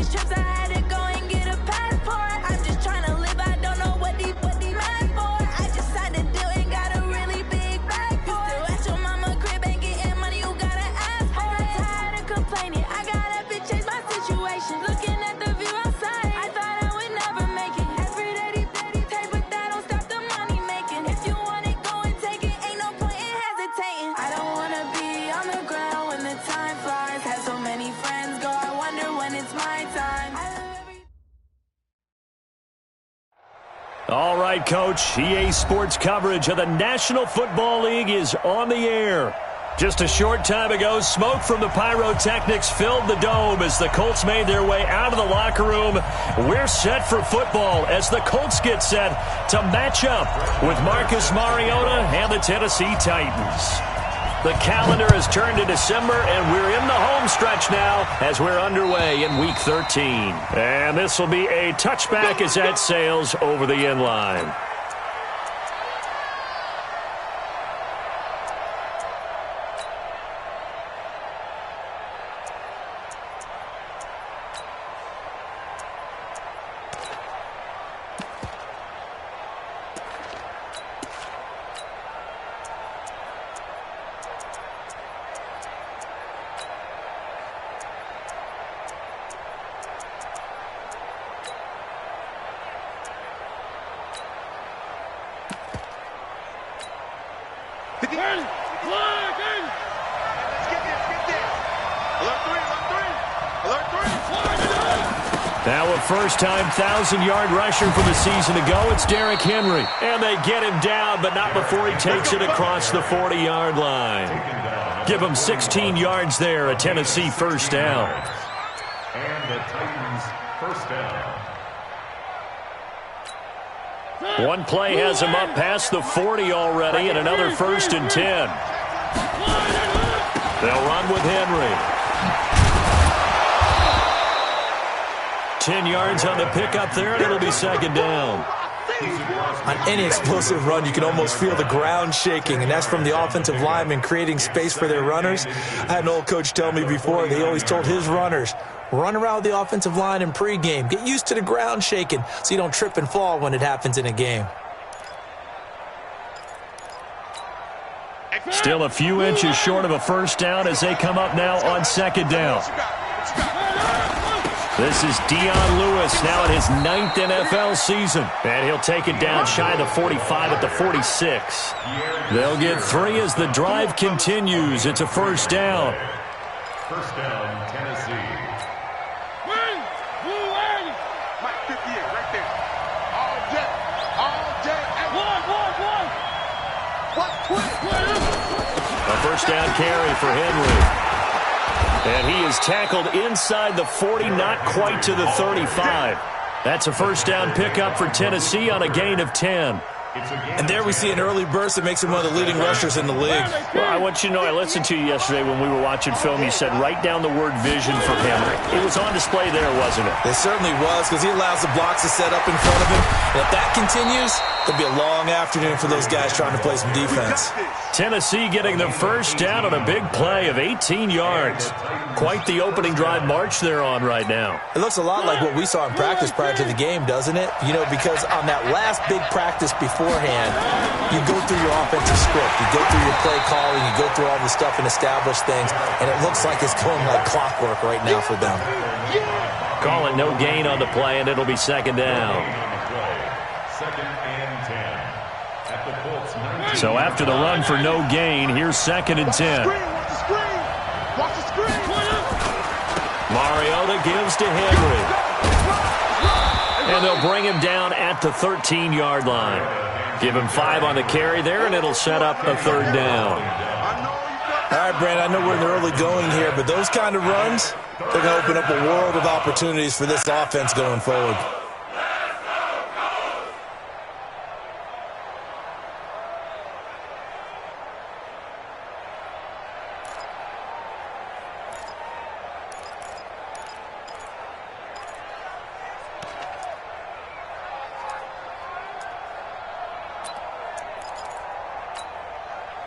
these trips, I had to go and get a passport. I'm just trying to live, I don't know what these mad for. I just signed a deal and got a really big bag for it. At your mama crib ain't getting money, you gotta ask for it. I'm tired of complaining, I gotta bitch change my situation. Looking at the view outside, I thought I would never make it. Every day they take, but that don't stop the money making. If you want it, go and take it, ain't no point in hesitating. I don't wanna be on the ground when the time flies. Had so many friends go, I wonder when it's my time. All right, Coach. EA Sports coverage of the National Football League is on the air. Just a short time ago, smoke from the pyrotechnics filled the dome as the Colts made their way out of the locker room. We're set for football as the Colts get set to match up with Marcus Mariota and the Tennessee Titans. The calendar has turned to December, and we're in the home stretch now as we're underway in Week 13. And this will be a touchback as that sails over the end line. Now a first-time 1,000-yard rusher for the season to go. It's Derrick Henry. And they get him down, but not before he takes it across the 40-yard line. Give him 16 yards there, a Tennessee first down. And the Titans first down. One play has him up past the 40 already, and another 1st and 10. They'll run with Henry. 10 yards on the pickup there, and it'll be second down. On any explosive run, you can almost feel the ground shaking, and that's from the offensive linemen creating space for their runners. I had an old coach tell me before, he always told his runners, run around the offensive line in pregame. Get used to the ground shaking so you don't trip and fall when it happens in a game. Still a few inches short of a first down as they come up now on second down. This is Dion Lewis now in his 9th NFL season. And he'll take it down shy of the 45 at the 46. They'll get 3 as the drive continues. It's a first down. First down, Tennessee. Mike 58 right there. All day. A first down carry for Henry. And he is tackled inside the 40, not quite to the 35. That's a first down pickup for Tennessee on a gain of 10. And there we see an early burst that makes him one of the leading rushers in the league. Well, I want you to know, I listened to you yesterday when we were watching film. You said write down the word vision for Henry. It was on display there, wasn't it? It certainly was, because he allows the blocks to set up in front of him. And if that continues, it'll be a long afternoon for those guys trying to play some defense. Tennessee getting the first down on a big play of 18 yards. Quite the opening drive march they're on right now. It looks a lot like what we saw in practice prior to the game, doesn't it? You know, because on that last big practice beforehand, you go through your offensive script, you go through your play calling, you go through all the stuff and establish things, and it looks like it's going like clockwork right now for them. Call it no gain on the play, and it'll be second down. Second and 10. At the Colts 19. So after the run for no gain, here's second and 10. Watch the screen. Mariota gives to Henry. And they'll bring him down at the 13-yard line. Give him 5 on the carry there, and it'll set up a third down. All right, Brandon, I know we're in the early going here, but those kind of runs, they're going to open up a world of opportunities for this offense going forward.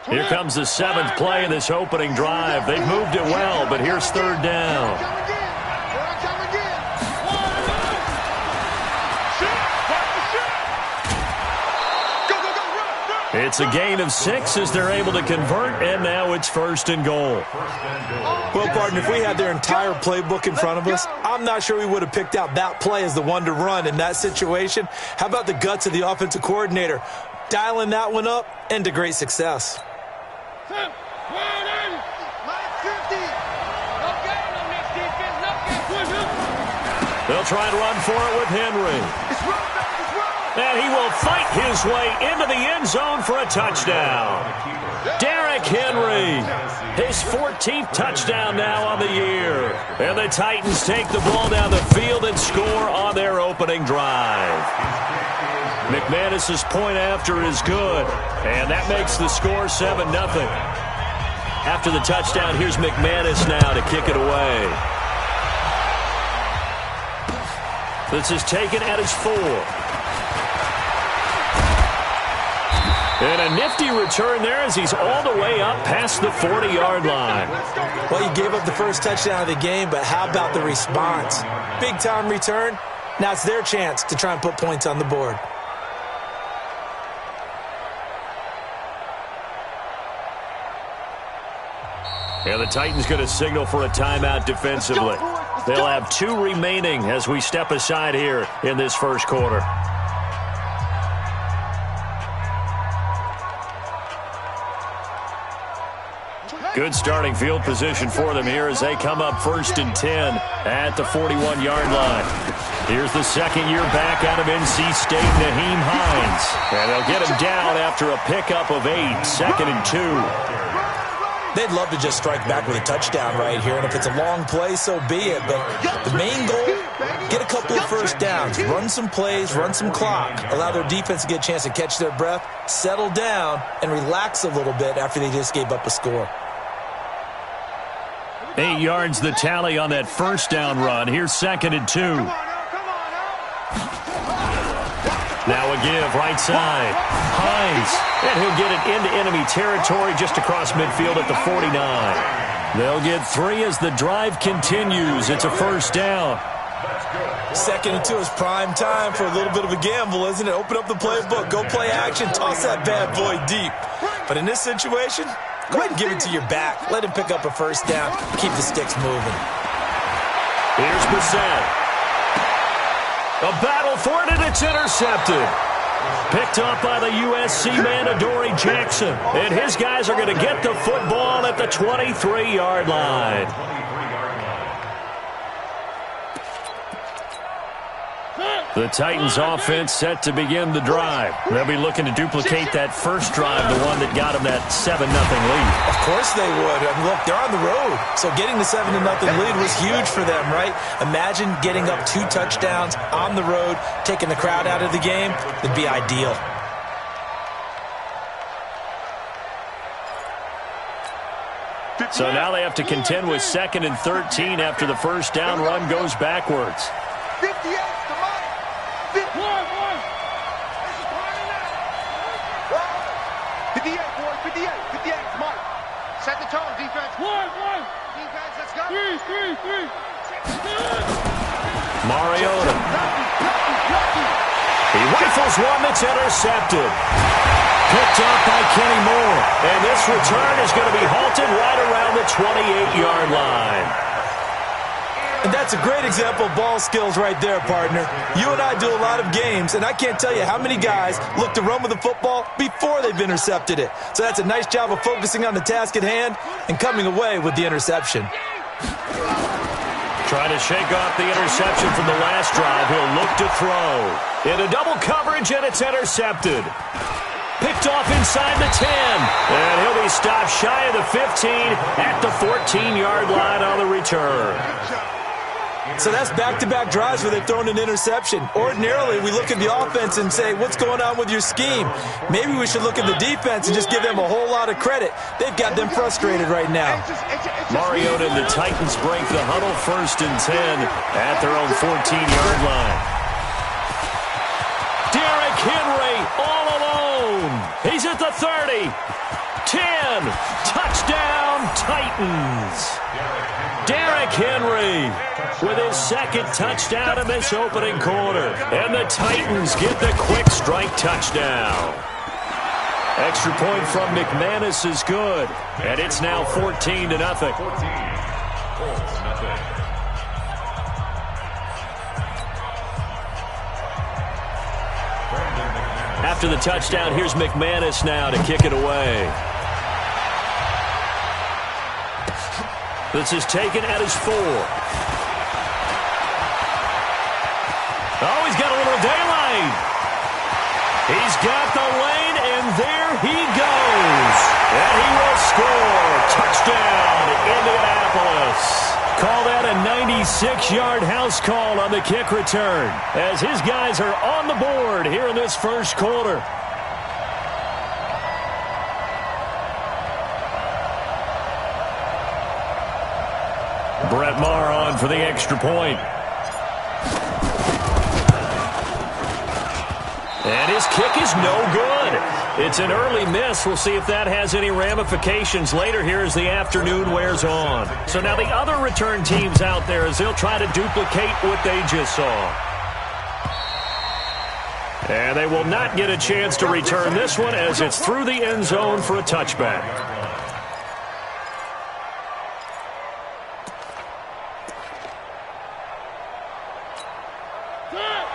Here comes the 7th play in this opening drive. They've moved it well, but here's third down. It's a gain of 6 as they're able to convert, and now it's 1st and goal. Well, partner, if we had their entire playbook in front of us, I'm not sure we would have picked out that play as the one to run in that situation. How about the guts of the offensive coordinator? Dialing that one up into great success. They'll try to run for it with Henry. And he will fight his way into the end zone for a touchdown. Derrick Henry, his 14th touchdown now on the year. And the Titans take the ball down the field and score on their opening drive. McManus's point after is good, and that makes the score 7-0. After the touchdown, here's McManus now to kick it away. This is taken at his 4. And a nifty return there as he's all the way up past the 40-yard line. Well, he gave up the first touchdown of the game, but how about the response? Big-time return. Now it's their chance to try and put points on the board. And the Titans going to signal for a timeout defensively. They'll have 2 remaining as we step aside here in this first quarter. Good starting field position for them here as they come up 1st and 10 at the 41-yard line. Here's the second-year back out of NC State, Naheem Hines. And they'll get him down after a pickup of 8, 2nd and 2. They'd love to just strike back with a touchdown right here, and if it's a long play, so be it. But the main goal, get a couple of first downs, run some plays, run some clock, allow their defense to get a chance to catch their breath, settle down, and relax a little bit after they just gave up a score. 8 yards the tally on that first down run. Here's 2nd and 2. Now a give, right side. Hines, and he'll get it into enemy territory just across midfield at the 49. They'll get 3 as the drive continues. It's a first down. 2nd and 2 is prime time for a little bit of a gamble, isn't it? Open up the playbook, go play action, toss that bad boy deep. But in this situation, go ahead and give it to your back. Let him pick up a first down. Keep the sticks moving. Here's Brissett. A battle for it, and it's intercepted. Picked up by the USC man, Adoree Jackson. And his guys are going to get the football at the 23-yard line. The Titans offense set to begin the drive. They'll be looking to duplicate that first drive, the one that got them that 7-0 lead. Of course they would. I mean, look, they're on the road. So getting the 7-0 lead was huge for them, right? Imagine getting up 2 touchdowns on the road, taking the crowd out of the game. It'd be ideal. So now they have to contend with 2nd and 13 after the first down run goes backwards. 58 to Mike. 58, boys, 58 to Mike. Set the tone, defense. Defense, let's go. 3. Mariota. He rifles one that's intercepted. Picked up by Kenny Moore. And this return is going to be halted right around the 28-yard line. And that's a great example of ball skills right there, partner. You and I do a lot of games, and I can't tell you how many guys look to run with the football before they've intercepted it. So that's a nice job of focusing on the task at hand and coming away with the interception. Trying to shake off the interception from the last drive. He'll look to throw. Into double coverage, and it's intercepted. Picked off inside the 10. And he'll be stopped shy of the 15 at the 14-yard line on the return. So that's back-to-back drives where they've thrown an interception. Ordinarily, we look at the offense and say, what's going on with your scheme? Maybe we should look at the defense and just give them a whole lot of credit. They've got them frustrated right now. Mariota and the Titans break the huddle 1st and 10 at their own 14-yard line. Derrick Henry all alone. He's at the 30. 10. Touchdown, Titans. Derrick Henry with his 2nd touchdown in this opening quarter. And the Titans get the quick strike touchdown. Extra point from McManus is good. And it's now 14-0. 14. Colts, nothing. After the touchdown, here's McManus now to kick it away. This is taken at his 4. Oh, he's got a little daylight. He's got the lane, and there he goes. And he will score. Touchdown, Indianapolis. Call that a 96-yard house call on the kick return, as his guys are on the board here in this first quarter. Brett Maher on for the extra point. And his kick is no good. It's an early miss. We'll see if that has any ramifications later here as the afternoon wears on. So now the other return teams out there as they'll try to duplicate what they just saw. And they will not get a chance to return this one as it's through the end zone for a touchback.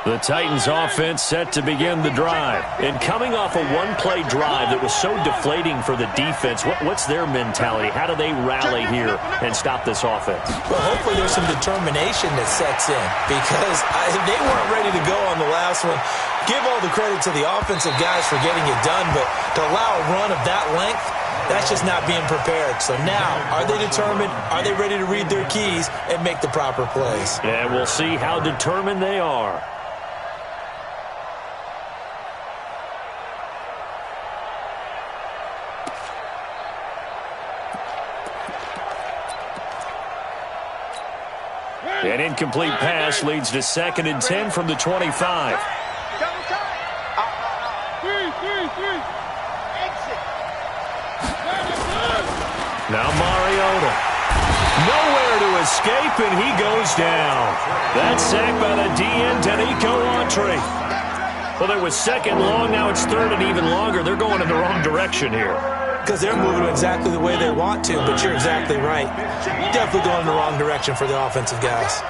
The Titans offense set to begin the drive. And coming off a one-play drive that was so deflating for the defense, what's their mentality? How do they rally here and stop this offense? Well, hopefully there's some determination that sets in, because they weren't ready to go on the last one. Give all the credit to the offensive guys for getting it done, but to allow a run of that length, that's just not being prepared. So now, are they determined? Are they ready to read their keys and make the proper plays? And we'll see how determined they are. An incomplete pass leads to 2nd and 10 from the 25. Now Mariota. Nowhere to escape, and he goes down. That's sacked by the DN, Danico Autry. Well, there was 2nd long. Now it's 3rd and even longer. They're going in the wrong direction here. Because they're moving exactly the way they want to, but you're exactly right. Definitely going in the wrong direction for the offensive guys.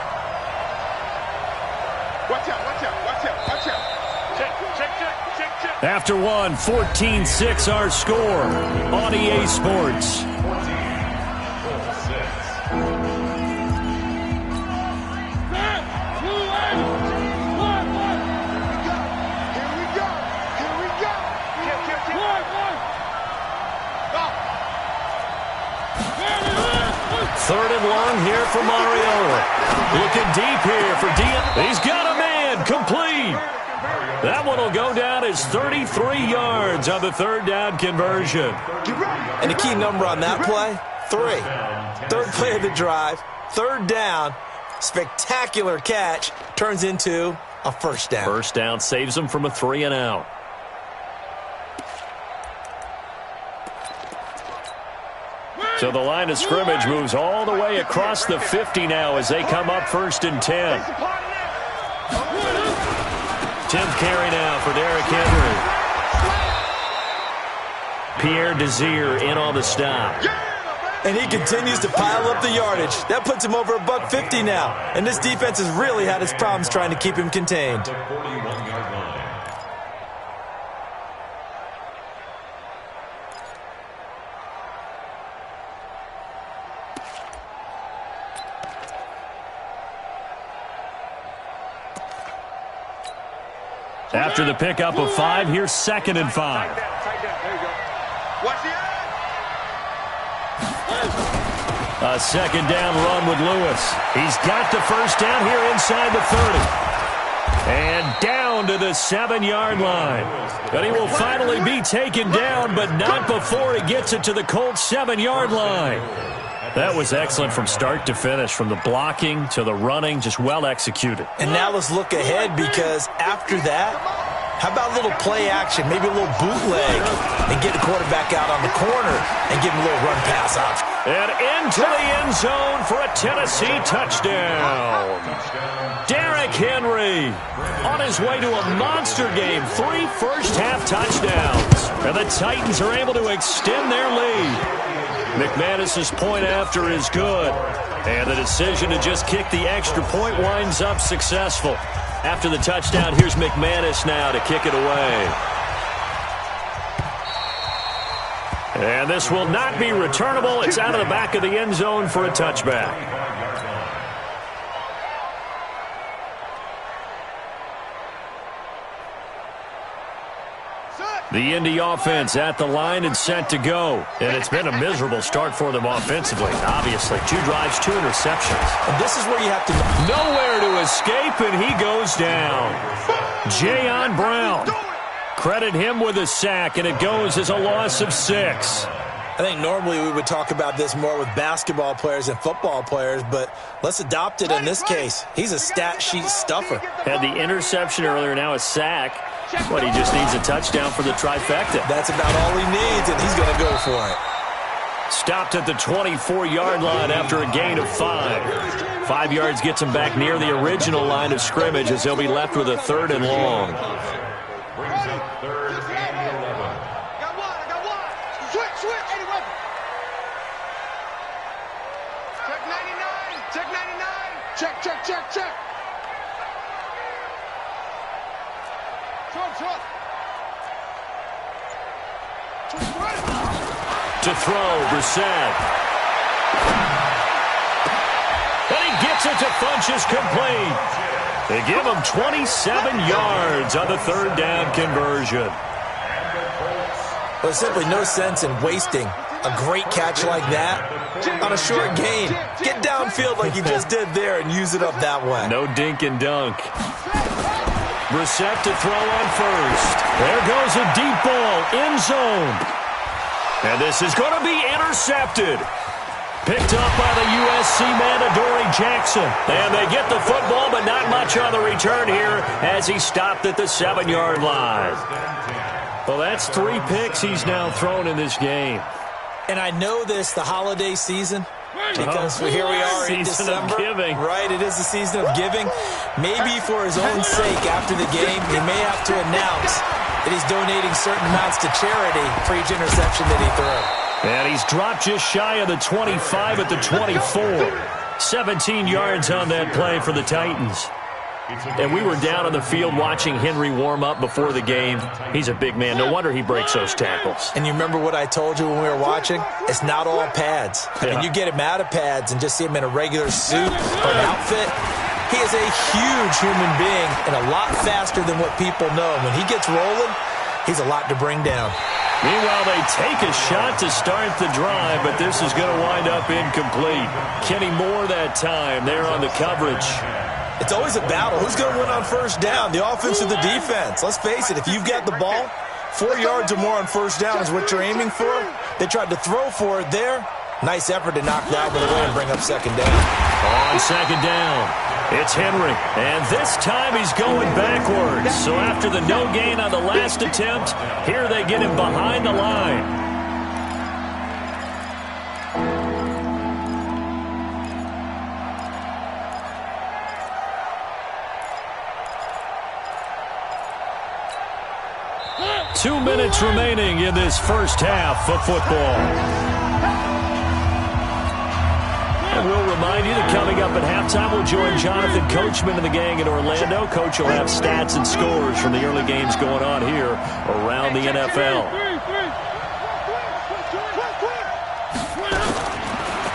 Watch out, watch out, watch out, watch out. Check. After one, 14-6 our score on EA Sports. 14. Colts 6. Third and long here for Mariota. Looking deep here for Dion. He's got a man. Complete. That one will go down as 33 yards on the 3rd down conversion. And the key number on that play, 3. 3rd play of the drive, 3rd down, spectacular catch, turns into a 1st down. 1st down saves them from a 3 and out. So the line of scrimmage moves all the way across the 50 now as they come up 1st and 10. 10th carry now for Derrick Henry. Pierre Desir in on the stop. And he continues to pile up the yardage. That puts him over $150 now. And this defense has really had its problems trying to keep him contained. The 41-yard line. After the pickup of 5, here's 2nd and 5. Tight down. There you go. Watch the A 2nd down run with Lewis. He's got the 1st down here inside the 30. And down to the 7-yard line. But he will finally be taken down, but not before he gets it to the Colts 7-yard line. That was excellent from start to finish, from the blocking to the running, just well executed. And now let's look ahead, because after that, How about a little play action, maybe a little bootleg, and get the quarterback out on the corner and give him a little run pass option. And into the end zone for a Tennessee touchdown. Derrick Henry on his way to a monster game. 3 first-half touchdowns. And the Titans are able to extend their lead. McManus's point after is good. And the decision to just kick the extra point winds up successful. After the touchdown, here's McManus now to kick it away. And this will not be returnable. It's out of the back of the end zone for a touchback. The Indy offense at the line and set to go. And it's been a miserable start for them offensively, obviously. 2 drives, 2 interceptions. And this is where you have to... Nowhere to escape, and he goes down. Jayon Brown. Credit him with a sack, and it goes as a loss of 6. I think normally we would talk about this more with basketball players and football players, but let's adopt it in this case. He's a stat sheet stuffer. Had the interception earlier, now a sack. But he just needs a touchdown for the trifecta. That's about all he needs, and he's going to go for it. Stopped at the 24-yard line after a gain of 5. 5 yards gets him back near the original line of scrimmage as they'll be left with a 3rd and long. Brings up 3rd and 11. Got one. Switch. Anyway. Check 99. Check. Short. To throw, Brissett. And he gets it to Funchess complete. They give him 27 yards on the 3rd down conversion. There's simply no sense in wasting a great catch like that on a short gain. Get downfield like you just did there and use it up that way. No dink and dunk. Brissett to throw on first. There goes a deep ball, end zone. And this is going to be intercepted. Picked up by the USC man, Adoree Jackson. And they get the football, but not much on the return here as he stopped at the 7-yard line. Well, that's 3 picks he's now thrown in this game. And I know this, the holiday season, because here we are in December. Giving. Right, it is the season of giving. Maybe for his own sake after the game, he may have to announce that he's donating certain amounts to charity for each interception that he threw. And he's dropped just shy of the 25 at the 24. 17 yards on that play for the Titans. And we were down on the field watching Henry warm up before the game. He's a big man. No wonder he breaks those tackles. And you remember what I told you when we were watching? It's not all pads. I mean, you get him out of pads and just see him in a regular suit or an outfit. He is a huge human being and a lot faster than what people know. When he gets rolling, he's a lot to bring down. Meanwhile, they take a shot to start the drive, but this is going to wind up incomplete. Kenny Moore that time there on the coverage. It's always a battle. Who's going to win on first down, the offense or the defense? Let's face it, if you've got the ball, 4 yards or more on first down is what you're aiming for. They tried to throw for it there. Nice effort to knock that out of the way and bring up second down. On second down, it's Henry. And this time he's going backwards. So after the no gain on the last attempt, here they get him behind the line. Two minutes remaining in this first half of football. And we'll remind you that coming up at halftime, we'll join Jonathan Coachman and the gang in Orlando. Coach will have stats and scores from the early games going on here around the NFL.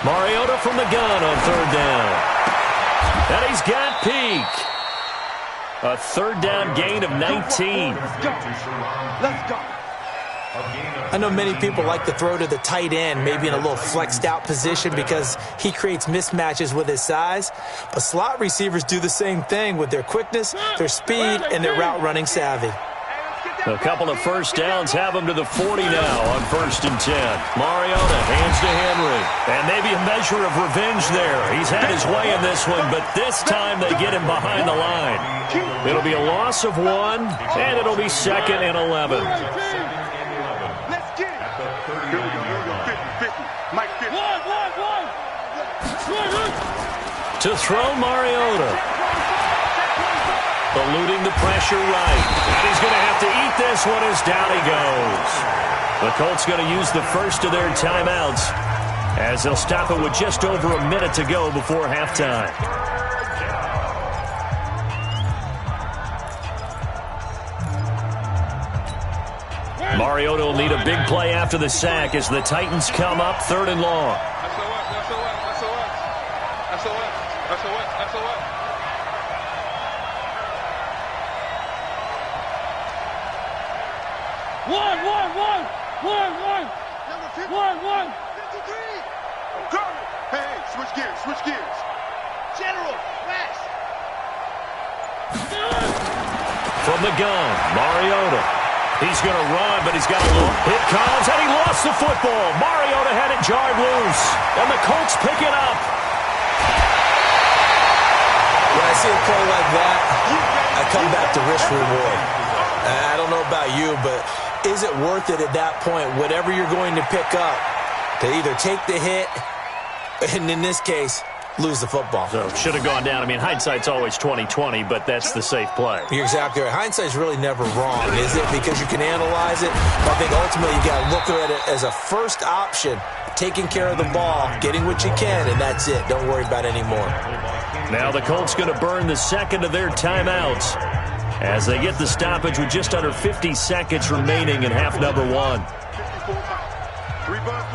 Mariota from the gun on third down. And he's got Peak. A third down gain of 19. Let's go. I know many people like to throw to the tight end, maybe in a little flexed out position because he creates mismatches with his size. But slot receivers do the same thing with their quickness, their speed, and their route running savvy. Hey, let's get A couple of first downs have him to the 40 now on 1st and 10. Mariota hands to Henry. And maybe a measure of revenge there. He's had his way in this one, but this time they get him behind the line. It'll be a loss of 1, and it'll be 2nd and 11. Let's get it. Here we go. 50-50. Mike 50. To throw Mariota. Eluding the pressure right. And he's going to have to eat this one as down he goes. The Colts going to use the first of their timeouts as they'll stop it with just over a minute to go before halftime. Mariota will need a big play after the sack as the Titans come up 3rd and long. One. 53. I'm coming. Hey, switch gears. General, flash. From the gun, Mariota. He's going to run, but he's got a little hit comes, and he lost the football. Mariota had it jarred loose, and the Colts pick it up. When I see a play like that, I come back to risk reward. I don't know about you, but is it worth it at that point, whatever you're going to pick up, to either take the hit, and in this case, lose the football? So should have gone down. I mean, hindsight's always 20/20, but that's the safe play. You're exactly right. Hindsight's really never wrong, is it? Because you can analyze it. But I think ultimately you got to look at it as a first option, taking care of the ball, getting what you can, and that's it. Don't worry about any more. Now the Colts going to burn the second of their timeouts as they get the stoppage with just under 50 seconds remaining in half number 1. 3 bucks.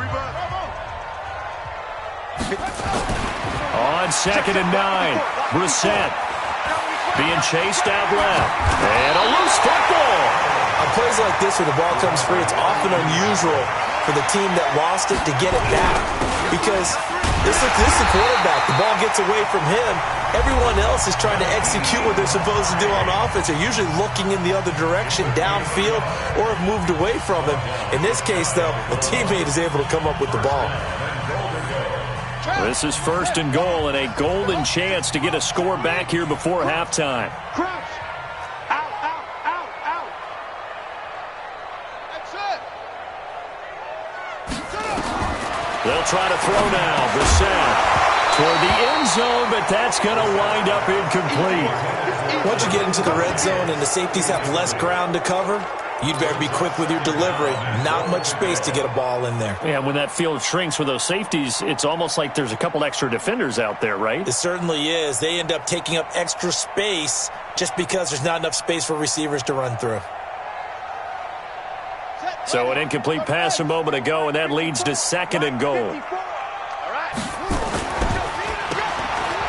On 2nd and 9, Brissett being chased out left. And a loose football. On plays like this, when the ball comes free, it's often unusual for the team that lost it to get it back. Because this is the quarterback. The ball gets away from him. Everyone else is trying to execute what they're supposed to do on offense. They're usually looking in the other direction, downfield, or have moved away from him. In this case, though, a teammate is able to come up with the ball. This is 1st and goal and a golden chance to get a score back here before halftime. Crouch. Out. That's it. They'll try to throw now. Brissett toward the end zone, but that's going to wind up incomplete. Once you get into the red zone and the safeties have less ground to cover, you'd better be quick with your delivery. Not much space to get a ball in there. Yeah, when that field shrinks with those safeties, it's almost like there's a couple extra defenders out there, right? It certainly is. They end up taking up extra space just because there's not enough space for receivers to run through. So an incomplete pass a moment ago, and that leads to 2nd and goal.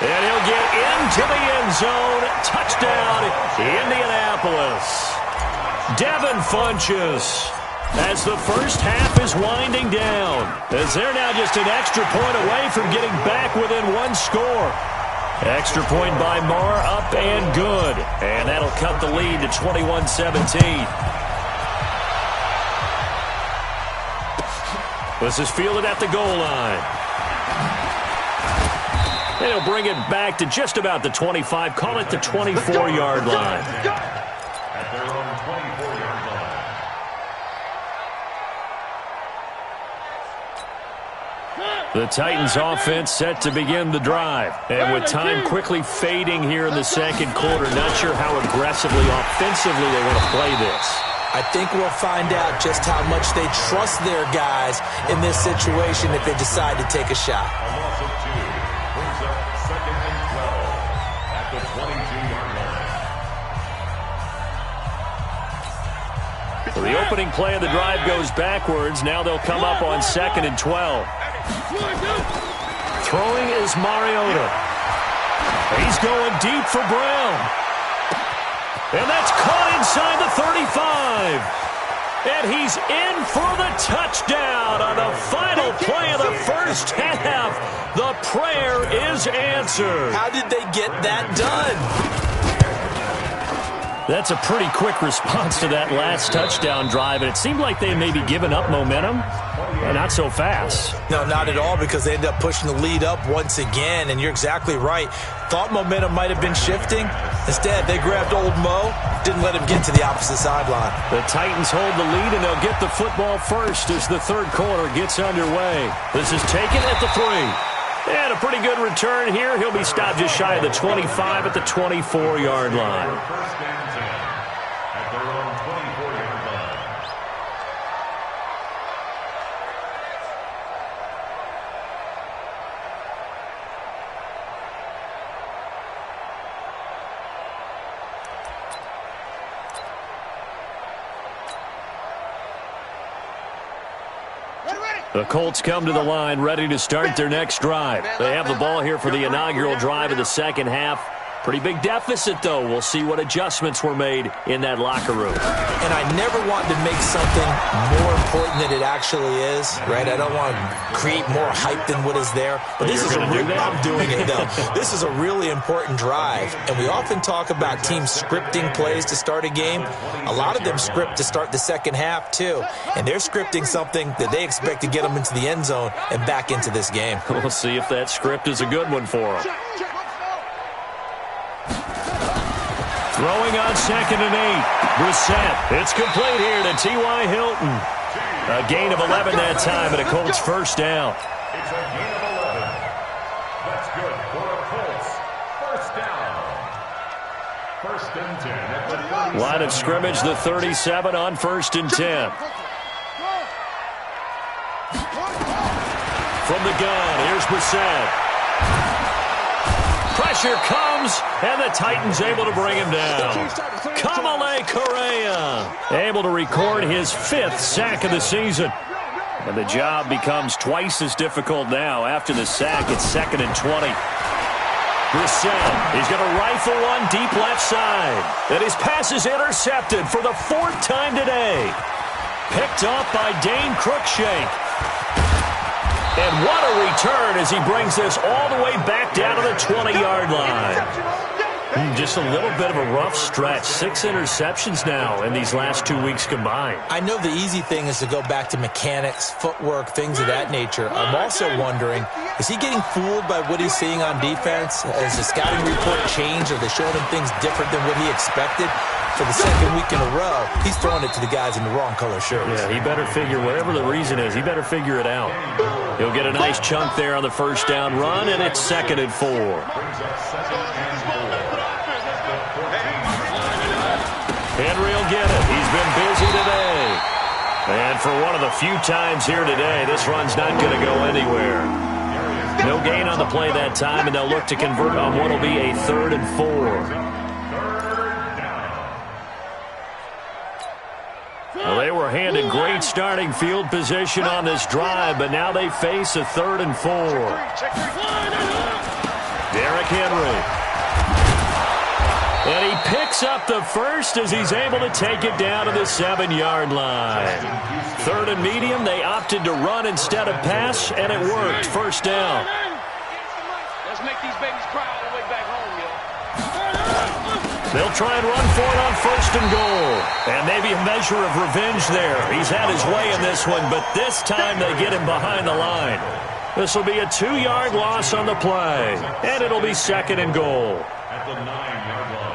And he'll get into the end zone. Touchdown, Indianapolis. Devin Funchess as the first half is winding down, as they're now just an extra point away from getting back within 1 score. Extra point by Marr, up and good. And that'll cut the lead to 21-17. This is fielded at the goal line. They'll bring it back to just about the 25, call it the 24-yard line. At their own 24-yard line. The Titans offense set to begin the drive. And with time quickly fading here in the second quarter, not sure how aggressively, offensively they want to play this. I think we'll find out just how much they trust their guys in this situation if they decide to take a shot. A loss of 2 brings up 2nd and 12 at the 22-yard line. So the opening play of the drive goes backwards. Now they'll come up on 2nd and 12. Throwing is Mariota. He's going deep for Brown. And that's caught inside the 35. And he's in for the touchdown on the final play of the first half. The prayer is answered. How did they get that done? That's a pretty quick response to that last touchdown drive, and it seemed like they may be giving up momentum. Not so fast. No, not at all, because they end up pushing the lead up once again, and you're exactly right. Thought momentum might have been shifting. Instead, they grabbed old Mo, didn't let him get to the opposite sideline. The Titans hold the lead, and they'll get the football first as the third quarter gets underway. This is taken at the 3. And a pretty good return here. He'll be stopped just shy of the 25 at the 24-yard line. First and 10 at their own 24-yard line. The Colts come to the line ready to start their next drive. They have the ball here for the inaugural drive of the second half. Pretty big deficit, though. We'll see what adjustments were made in that locker room. And I never want to make something more important than it actually is, right? I don't want to create more hype than what is there. But this is I'm doing it, though. This is a really important drive. And we often talk about teams scripting plays to start a game. A lot of them script to start the second half, too. And they're scripting something that they expect to get them into the end zone and back into this game. We'll see if that script is a good one for them. Throwing on 2nd and 8. Brissett. It's complete here to T.Y. Hilton. A gain of 11 that time and a Colts first down. It's a gain of 11. That's good for the Colts. First down. First and 10 at the 37. Line of scrimmage, the 37 on 1st and 10. From the gun, here's Brissett. Pressure comes, and the Titans able to bring him down. Kamale Correa able to record his 5th sack of the season. And the job becomes twice as difficult now after the sack. It's 2nd and 20. Brissett, he's going to rifle one deep left side. And his pass is intercepted for the 4th time today. Picked up by Dane Cruikshank. And what a return as he brings this all the way back down to the 20-yard line. Just a little bit of a rough stretch. 6 interceptions now in these last 2 weeks combined. I know the easy thing is to go back to mechanics, footwork, things of that nature. I'm also wondering, is he getting fooled by what he's seeing on defense? Has the scouting report changed? Are they showing him things different than what he expected? For the second week in a row, he's throwing it to the guys in the wrong color shirts. Yeah, he better figure, whatever the reason is, he better figure it out. He'll get a nice chunk there on the first down run, and it's 2nd and 4. Henry will get it. He's been busy today. And for one of the few times here today, this run's not going to go anywhere. No gain on the play that time, and they'll look to convert on what will be a 3rd and 4. Well, they were handed great starting field position on this drive, but now they face a 3rd and 4. Derrick Henry. And he picks up the first as he's able to take it down to the 7-yard line. 3rd and medium, they opted to run instead of pass, and it worked. First down. Let's make these babies cry all the way back home, yo. They'll try and run for it on 1st and goal. And maybe a measure of revenge there. He's had his way in this one, but this time they get him behind the line. This will be a 2-yard loss on the play, and it'll be 2nd and goal. At the 9-yard line.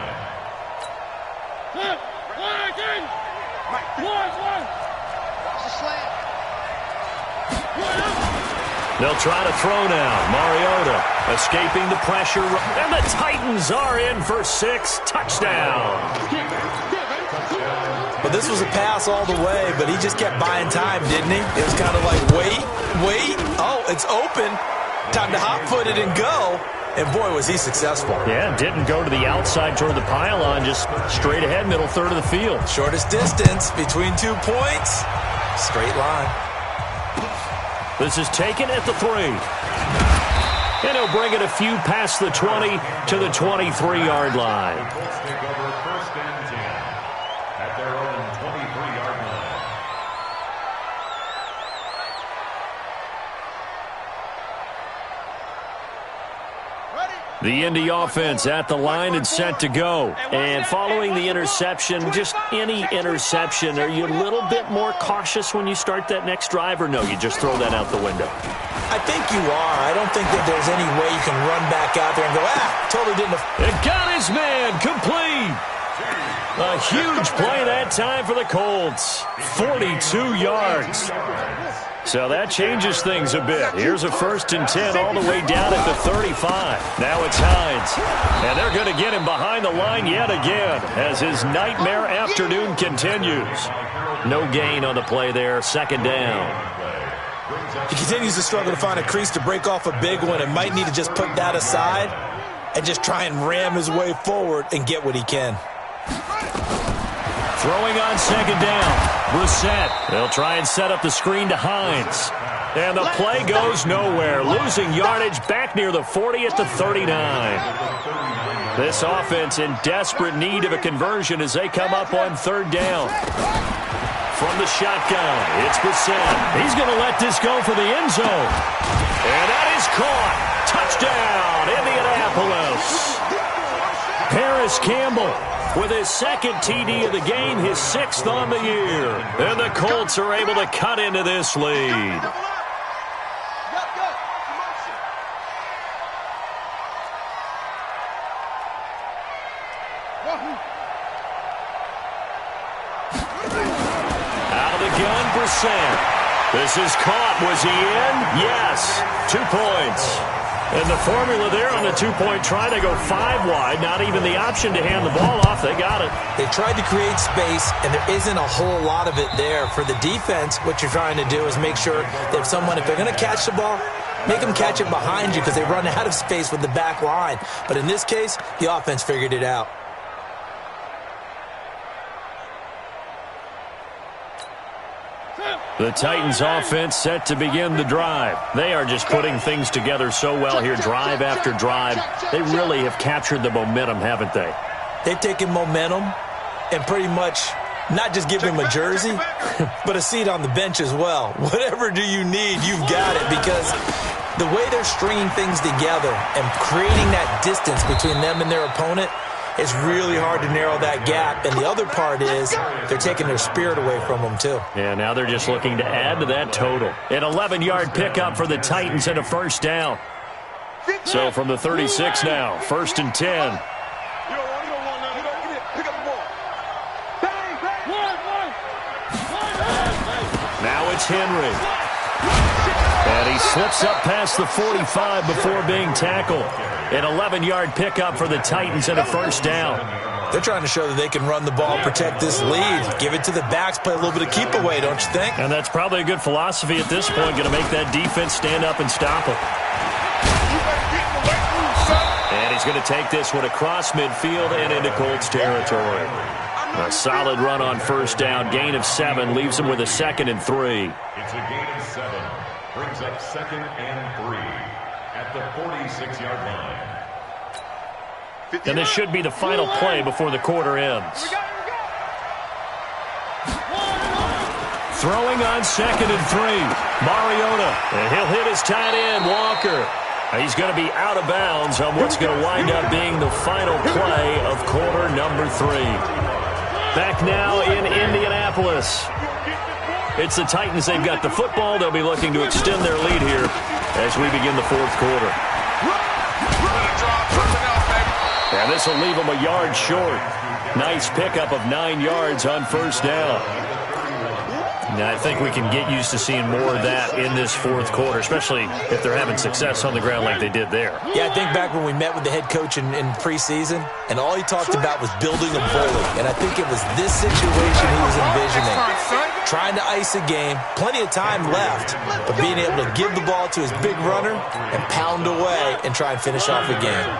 They'll try to throw now. Mariota escaping the pressure. And the Titans are in for 6. Touchdown. But this was a pass all the way, but he just kept buying time, didn't he? It was kind of like, wait. Oh, it's open. Time to hot-foot it and go. And boy, was he successful. Yeah, didn't go to the outside toward the pylon, just straight ahead, middle third of the field. Shortest distance between 2 points. Straight line. This is taken at the 3. And he'll bring it a few past the 20 to the 23-yard line. Colts take over 1st and 10 at their own 23-yard line. The Indy offense at the line and set to go. And following the interception, just any interception, are you a little bit more cautious when you start that next drive, or no, you just throw that out the window? I think you are. I don't think that there's any way you can run back out there and go, totally didn't. It got his man complete. A huge play that time for the Colts. 42 yards. So that changes things a bit. Here's a 1st and 10 all the way down at the 35. Now it's Hines. And they're going to get him behind the line yet again as his nightmare afternoon continues. No gain on the play there. 2nd down. He continues to struggle to find a crease to break off a big one and might need to just put that aside and just try and ram his way forward and get what he can. Throwing on 2nd down. Brissett. They'll try and set up the screen to Hines. And the play goes nowhere. Losing yardage back near the 40 at the 39. This offense in desperate need of a conversion as they come up on 3rd down. From the shotgun, it's Brissett. He's going to let this go for the end zone. And that is caught. Touchdown, Indianapolis. Paris Campbell with his 2nd TD of the game, his 6th on the year. And the Colts are able to cut into this lead. Out of the gun, Brissett. This is caught. Was he in? Yes. 2 points. And the formula there on the 2-point try, they go 5 wide. Not even the option to hand the ball off. They got it. They tried to create space, and there isn't a whole lot of it there. For the defense, what you're trying to do is make sure that if they're going to catch the ball, make them catch it behind you because they run out of space with the back line. But in this case, the offense figured it out. The Titans offense set to begin the drive. They are just putting things together so well here, drive after drive. They really have captured the momentum, haven't they? They've taken momentum and pretty much not just give him a jersey, but a seat on the bench as well. Whatever do you need, you've got it, because the way they're stringing things together and creating that distance between them and their opponent, it's really hard to narrow that gap. And the other part is they're taking their spirit away from them, too. Yeah, now they're just looking to add to that total. An 11-yard pickup for the Titans and a 1st down. So from the 36 now, 1st and 10. Now it's Henry. And he slips up past the 45 before being tackled. An 11-yard pickup for the Titans and a 1st down. They're trying to show that they can run the ball, protect this lead, give it to the backs, play a little bit of keep away, don't you think? And that's probably a good philosophy at this point, going to make that defense stand up and stop them. And he's going to take this one across midfield and into Colts territory. A solid run on 1st down, gain of 7, leaves him with a 2nd and 3. It's a gain of 7, brings up 2nd and 3 at the 46-yard line. And this should be the final play before the quarter ends. Throwing on 2nd and 3, Mariota, and he'll hit his tight end, Walker. He's going to be out of bounds on what's going to wind up being the final play of quarter number 3. Back now in Indianapolis. It's the Titans. They've got the football. They'll be looking to extend their lead here as we begin the 4th quarter. And this will leave them a yard short. Nice pickup of 9 yards on 1st down. Now, I think we can get used to seeing more of that in this 4th quarter, especially if they're having success on the ground like they did there. Yeah, I think back when we met with the head coach in preseason, and all he talked about was building a bully. And I think it was this situation he was envisioning. Trying to ice a game, plenty of time left, but being able to give the ball to his big runner and pound away and try and finish off the game.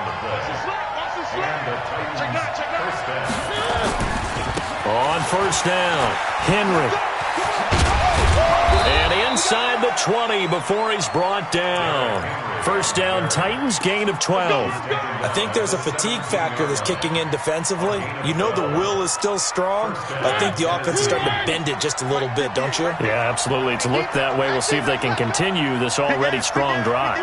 On 1st down, Henry. And inside the 20 before he's brought down. 1st down, Titans, gain of 12. I think there's a fatigue factor that's kicking in defensively. You know the will is still strong, but I think the offense is starting to bend it just a little bit, don't you? Yeah, absolutely. It's looked that way. We'll see if they can continue this already strong drive.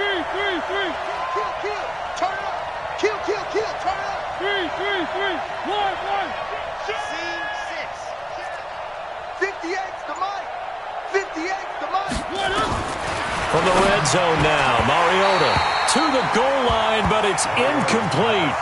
From the red zone now, Mariota to the goal line, but it's incomplete.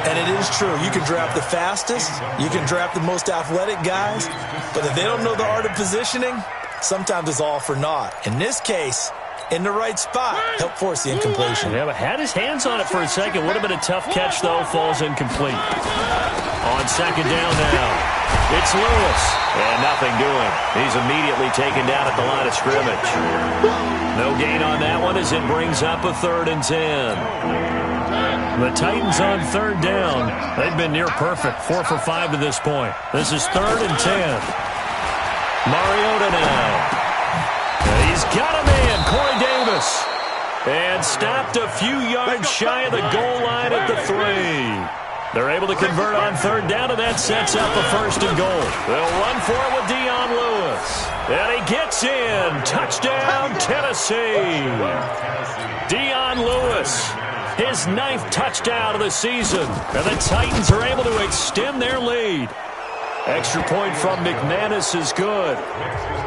And it is true. You can draft the fastest, you can draft the most athletic guys, but if they don't know the art of positioning, sometimes it's all for naught. In this case, in the right spot, helped force the incompletion. Yeah, but had his hands on it for a second. Would have been a tough catch, though. Falls incomplete. On second down now. It's Lewis, and nothing doing. He's immediately taken down at the line of scrimmage. No gain on that one as it brings up a 3rd and 10. The Titans on 3rd down. They've been near perfect, 4 for 5 to this point. This is 3rd and 10. Mariota now. He's got a man, Corey Davis. And stopped a few yards shy of the goal line at the 3. They're able to convert on 3rd down, and that sets up a 1st and goal. They'll run for it with Dion Lewis. And he gets in. Touchdown, Tennessee. Dion Lewis, his 9th touchdown of the season. And the Titans are able to extend their lead. Extra point from McManus is good.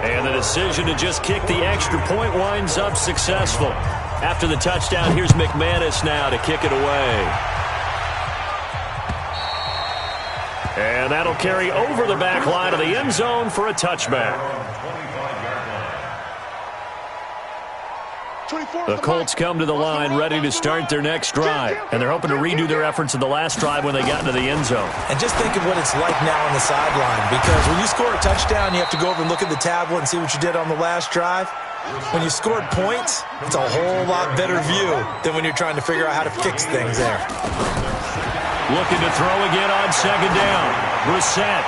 And the decision to just kick the extra point winds up successful. After the touchdown, here's McManus now to kick it away. And that'll carry over the back line of the end zone for a touchback. The Colts come to the line ready to start their next drive. And they're hoping to redo their efforts in the last drive when they got into the end zone. And just think of what it's like now on the sideline. Because when you score a touchdown, you have to go over and look at the tablet and see what you did on the last drive. When you scored points, it's a whole lot better view than when you're trying to figure out how to fix things there. Looking to throw again on second down. Brissett.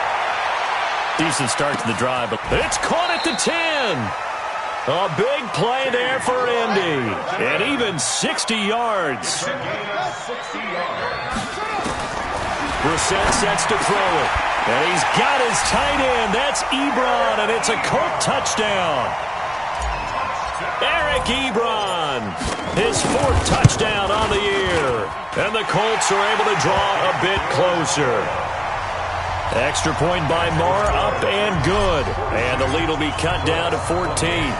Decent start to the drive, but it's caught at the 10. A big play there for Indy. And even 60 yards. Brissett sets to throw it. And he's got his tight end. That's Ebron, and it's a Colt touchdown. Eric Ebron, his 4th touchdown on the year. And the Colts are able to draw a bit closer. Extra point by Moore, up and good. And the lead will be cut down to 14.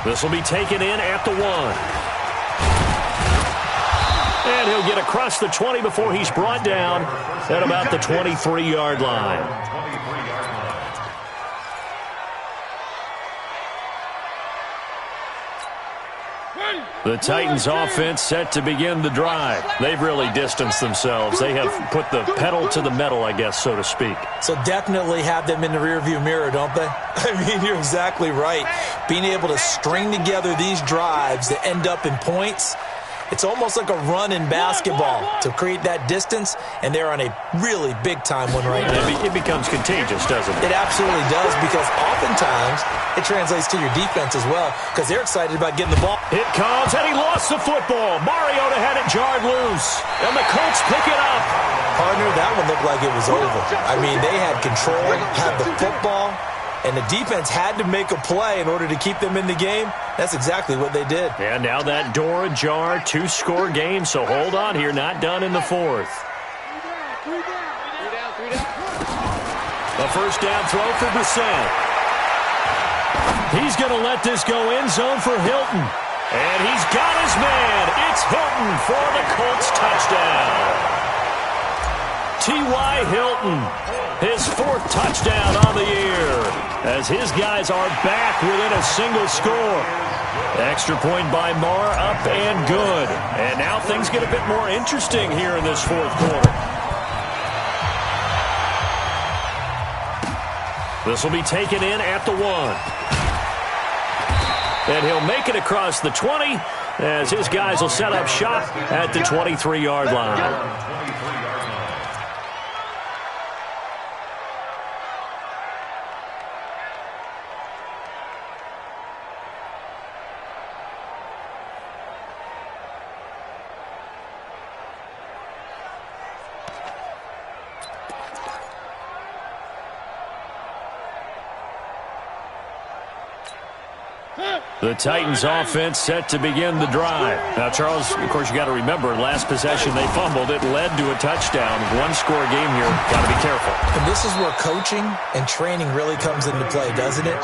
This will be taken in at the 1. And he'll get across the 20 before he's brought down at about the 23-yard line. The Titans offense set to begin the drive. They've really distanced themselves. They have put the pedal to the metal, I guess, so to speak. So definitely have them in the rearview mirror, don't they? I mean, you're exactly right. Being able to string together these drives that end up in points, it's almost like a run in basketball to create that distance, and they're on a really big-time one right now. It becomes contagious, doesn't it? It absolutely does, because oftentimes it translates to your defense as well, because they're excited about getting the ball. It comes, and he lost the football. Mariota had it jarred loose, and the Colts pick it up. Partner, that one looked like it was over. I mean, they had control, had the football, and the defense had to make a play in order to keep them in the game. That's exactly what they did. And now that door ajar, 2-score game, so hold on here, not done in the 4th. A 1st down throw for Brissett. He's going to let this go end zone for Hilton. And he's got his man. It's Hilton for the Colts touchdown. T.Y. Hilton, his 4th touchdown on the year, as his guys are back within a single score. Extra point by Moore, up and good. And now things get a bit more interesting here in this 4th quarter. This will be taken in at the 1. And he'll make it across the 20 as his guys will set up shop at the 23-yard line. The Titans offense set to begin the drive. Now, Charles, of course, you got to remember, last possession they fumbled. It led to a touchdown. One-score game here. Got to be careful. And this is where coaching and training really comes into play, doesn't it?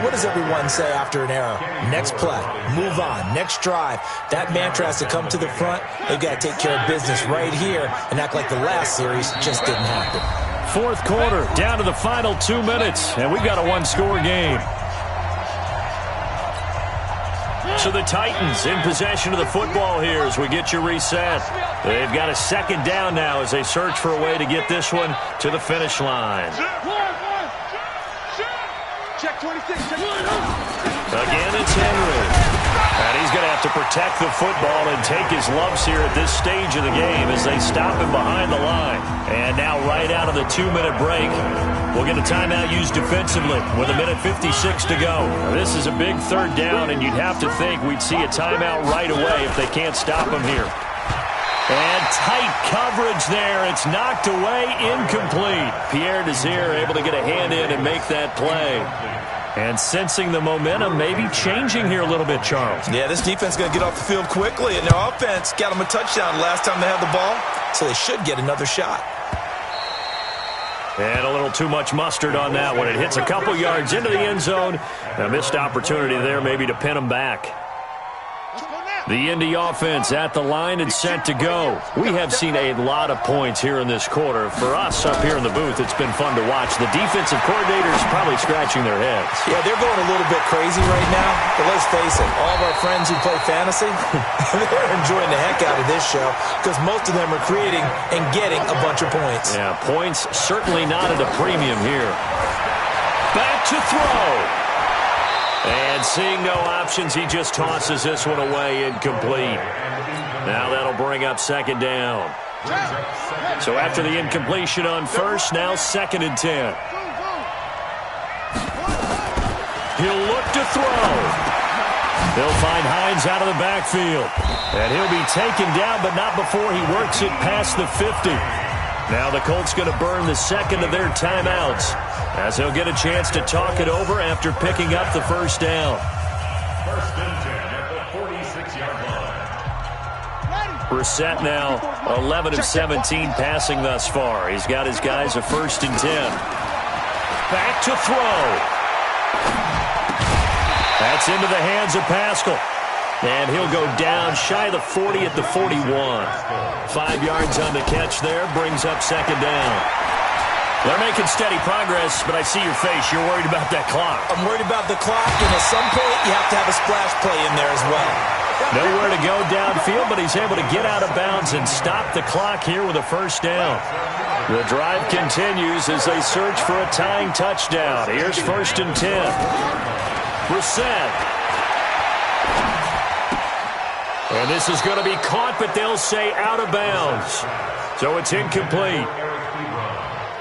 What does everyone say after an error? Next play, move on, next drive. That mantra has to come to the front. They've got to take care of business right here and act like the last series just didn't happen. Fourth quarter, down to the final 2 minutes, and we've got a one-score game. So the Titans in possession of the football here as we get you reset. They've got a second down now as they search for a way to get this one to the finish line. Check 26. Again, it's Henry. And he's going to have to protect the football and take his lumps here at this stage of the game as they stop him behind the line. And now right out of the 2-minute break, we'll get a timeout used defensively with 1:56 to go. This is a big third down, and you'd have to think we'd see a timeout right away if they can't stop him here. And tight coverage there. It's knocked away, incomplete. Pierre Desir able to get a hand in and make that play. And sensing the momentum maybe changing here a little bit, Charles. Yeah, this defense is going to get off the field quickly, and their offense got them a touchdown last time they had the ball, so they should get another shot. And a little too much mustard on that one. It hits a couple yards into the end zone. A missed opportunity there maybe to pin them back. The Indy offense at the line and set to go. We have seen a lot of points here in this quarter. For us up here in the booth, it's been fun to watch. The defensive coordinators probably scratching their heads. Yeah, they're going a little bit crazy right now. But let's face it, all of our friends who play fantasy, they're enjoying the heck out of this show because most of them are creating and getting a bunch of points. Yeah, points certainly not at a premium here. Back to throw. And seeing no options, he just tosses this one away, incomplete. Now that'll bring up second down. So after the incompletion on first, now 2nd and 10. He'll look to throw. They'll find Hines out of the backfield. And he'll be taken down, but not before he works it past the 50. Now the Colts going to burn the second of their timeouts as they'll get a chance to talk it over after picking up the first down. 1st and 10 at the 46-yard line. Brissett now 11 of 17 passing thus far. He's got his guys a 1st and 10. Back to throw. That's into the hands of Pascal. And he'll go down shy of the 40 at the 41. 5 yards on the catch there, brings up second down. They're making steady progress, but I see your face. You're worried about that clock. I'm worried about the clock, and at some point, you have to have a splash play in there as well. Nowhere to go downfield, but he's able to get out of bounds and stop the clock here with a first down. The drive continues as they search for a tying touchdown. Here's 1st and 10. Brissett. And this is going to be caught, but they'll say out of bounds. So it's incomplete.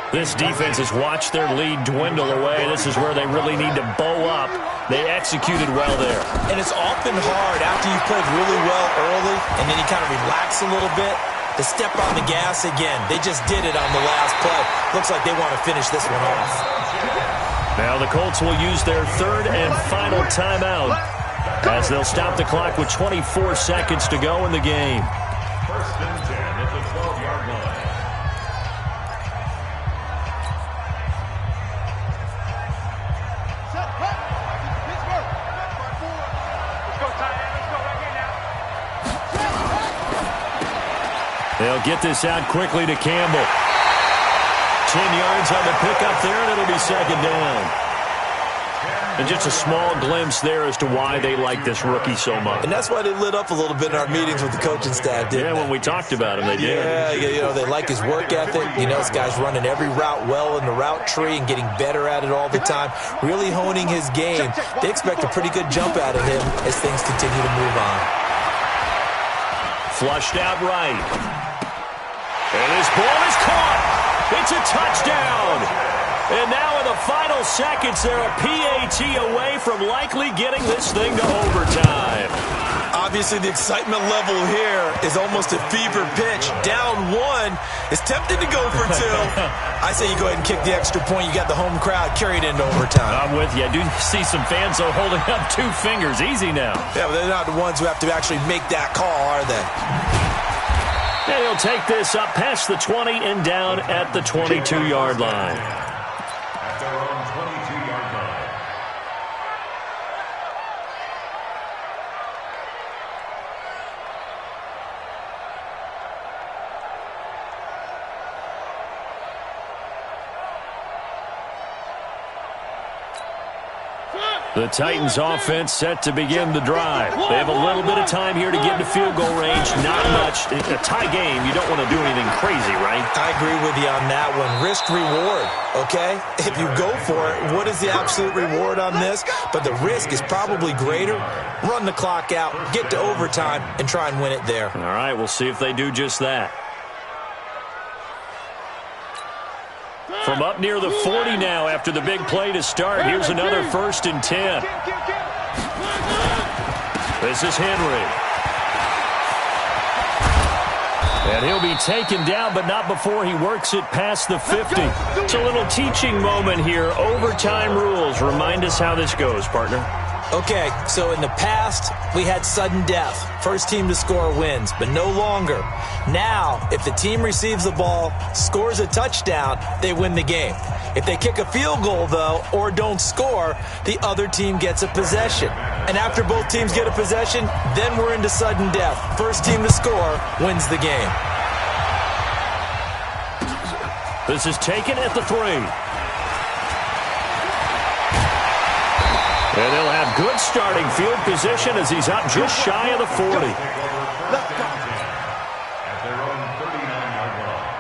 This defense has watched their lead dwindle away. This is where they really need to bow up. They executed well there. And it's often hard after you've played really well early and then you kind of relax a little bit to step on the gas again. They just did it on the last play. Looks like they want to finish this one off. Now the Colts will use their 3rd and final timeout as they'll stop the clock with 24 seconds to go in the game. 1st and 10 at the 12-yard line. They'll get this out quickly to Campbell. 10 yards on the pickup there, and it'll be second down. And just a small glimpse there as to why they like this rookie so much. And that's why they lit up a little bit in our meetings with the coaching staff, didn't they? When we talked about him, they did. Yeah, you know, they like his work ethic. You know, this guy's running every route well in the route tree and getting better at it all the time, really honing his game. They expect a pretty good jump out of him as things continue to move on. Flushed out right. And this ball is caught. It's a touchdown. And now in the final seconds, they're a PAT away from likely getting this thing to overtime. Obviously, the excitement level here is almost a fever pitch. Down one, is tempted to go for two. I say you go ahead and kick the extra point. You got the home crowd, carry it into overtime. I'm with you. I do see some fans, though, holding up 2 fingers. Easy now. Yeah, but they're not the ones who have to actually make that call, are they? And he'll take this up past the 20 and down at the 22-yard line. At their own 22-yard line. The Titans offense set to begin the drive. They have a little bit of time here to get into field goal range. Not much. In a tie game, you don't want to do anything crazy, right? I agree with you on that one. Risk reward, okay? If you go for it, what is the absolute reward on this? But the risk is probably greater. Run the clock out, get to overtime, and try and win it there. All right, we'll see if they do just that. From up near the 40 now after the big play to start. Here's another 1st and 10. This is Henry. And he'll be taken down, but not before he works it past the 50. It's a little teaching moment here. Overtime rules. Remind us how this goes, partner. Okay, so in the past, we had sudden death. First team to score wins, but no longer. Now, if the team receives the ball, scores a touchdown, they win the game. If they kick a field goal, though, or don't score, the other team gets a possession. And after both teams get a possession, then we're into sudden death. First team to score wins the game. This is taken at the 3. And they'll have good starting field position as he's up just shy of the 40. At their own 39-yard line.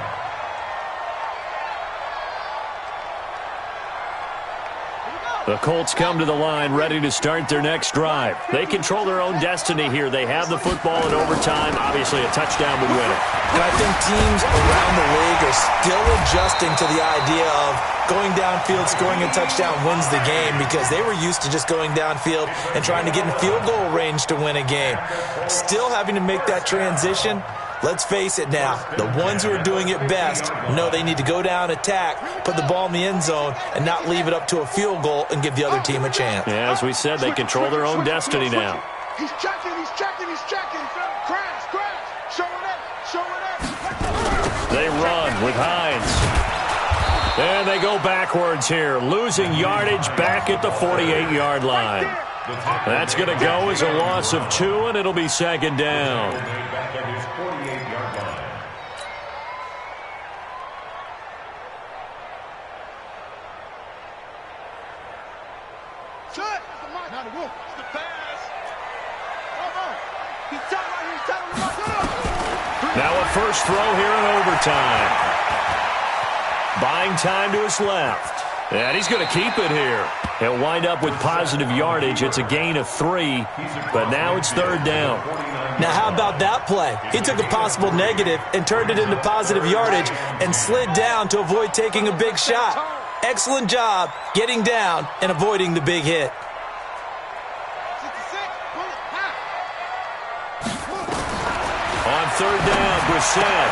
The Colts come to the line ready to start their next drive. They control their own destiny here. They have the football in overtime. Obviously, a touchdown would win it. And I think teams around the league are still adjusting to the idea of going downfield, scoring a touchdown wins the game, because they were used to just going downfield and trying to get in field goal range to win a game. Still having to make that transition. Let's face it now, the ones who are doing it best know they need to go down, attack, put the ball in the end zone, and not leave it up to a field goal and give the other team a chance. Yeah, as we said, they control their own destiny now. He's checking. Crash. Showing it. They run with Hines. And they go backwards here, losing yardage back at the 48-yard line. That's going to go as a loss of 2, and it'll be 2nd down. Back at his 48-yard line. It's the pass. Now a first throw here in overtime. Buying time to his left. And he's going to keep it here. He'll wind up with positive yardage. It's a gain of 3, but now it's 3rd down. Now, how about that play? He took a possible negative and turned it into positive yardage and slid down to avoid taking a big shot. Excellent job getting down and avoiding the big hit. On 3rd down, Brissett.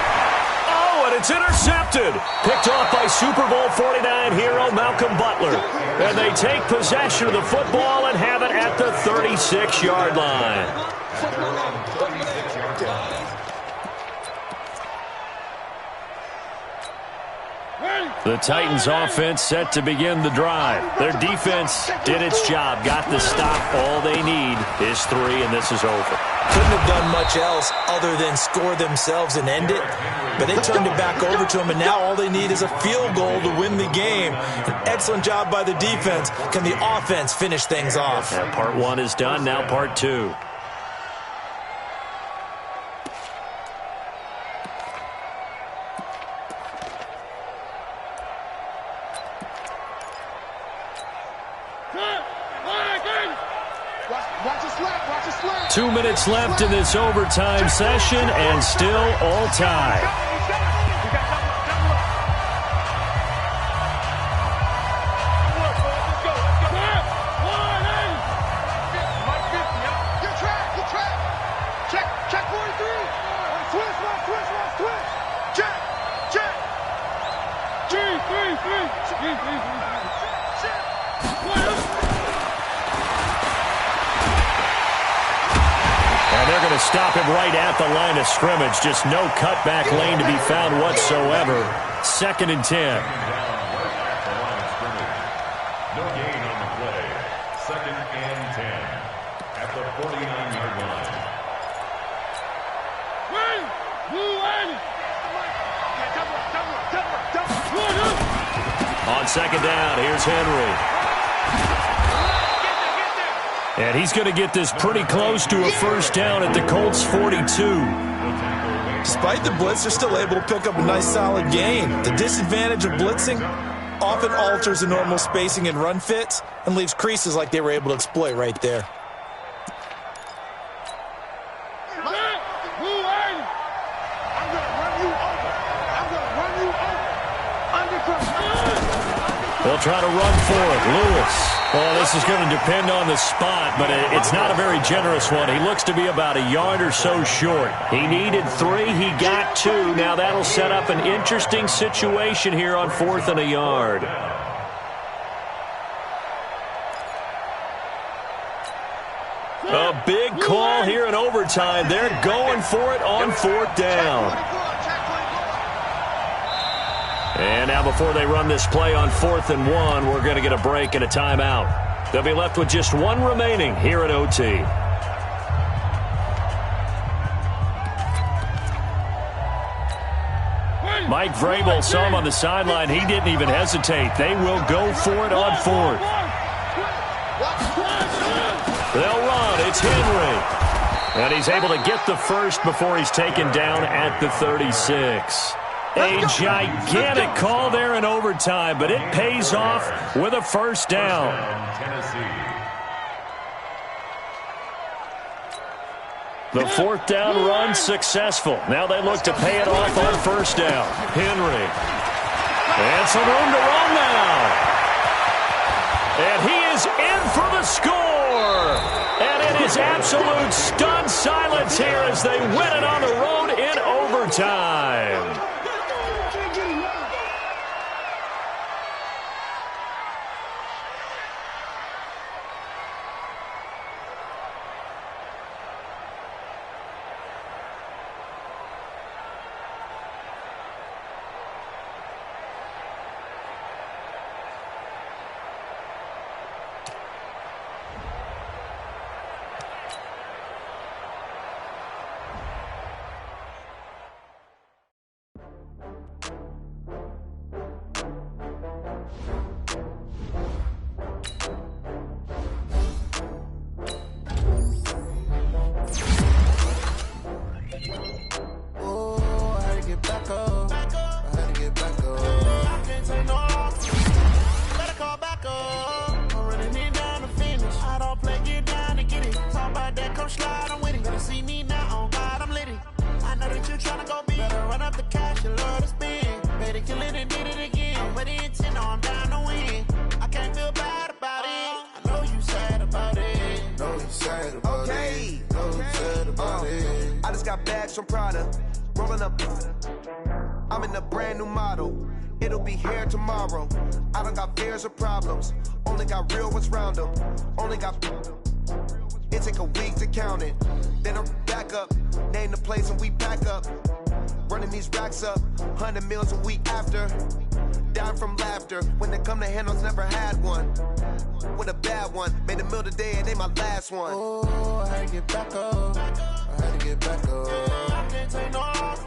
Oh, and it's intercepted. Picked off by Super Bowl 49 hero Malcolm Butler. And they take possession of the football and have it at the 36-yard line. The Titans offense set to begin the drive. Their defense did its job, got the stop. All they need is 3, and this is over. Couldn't have done much else other than score themselves and end it. But they turned it back over to them, and now all they need is a field goal to win the game. An excellent job by the defense. Can the offense finish things off? Yeah, part 1 is done, now part 2. Watch it slap. 2 minutes left in this overtime session, and still all tied. going to stop him right at the line of scrimmage. Just no cutback lane to be found whatsoever. 2nd and 10. No gain on the play. 2nd and 10 at the 49-yard line. On 2nd down, here's Henry. And he's going to get this pretty close to a first down at the Colts 42. Despite the blitz, they're still able to pick up a nice solid gain. The disadvantage of blitzing often alters the normal spacing and run fits and leaves creases like they were able to exploit right there. They'll try to run for it. Lewis. Well, this is going to depend on the spot, but it's not a very generous one. He looks to be about a yard or so short. He needed 3. He got 2. Now that'll set up an interesting situation here on 4th and a yard. A big call here in overtime. They're going for it on 4th down. And now before they run this play on 4th and 1, we're going to get a break and a timeout. They'll be left with just 1 remaining here at OT. Mike Vrabel saw him on the sideline. He didn't even hesitate. They will go for it on 4th. They'll run. It's Henry. And he's able to get the first before he's taken down at the 36. A gigantic call there in overtime, but it pays off with a first down. The 4th down run successful. Now they look to pay it off on first down. Henry. And some room to run now. And he is in for the score. And it is absolute stunned silence here as they win it on the road in overtime. Some Prada, rolling up. I'm in a brand new model. It'll be here tomorrow. I don't got fears or problems. Only got real ones round them. Only got. It take a week to count it. Then I'm back up. Name the place and we back up. Running these racks up. 100 meals a week after. Down from laughter. When it come to handles, never had one. With a bad one. Made a meal today and they my last one. Oh, I had to get back up. I had to get back up. I can't take no off.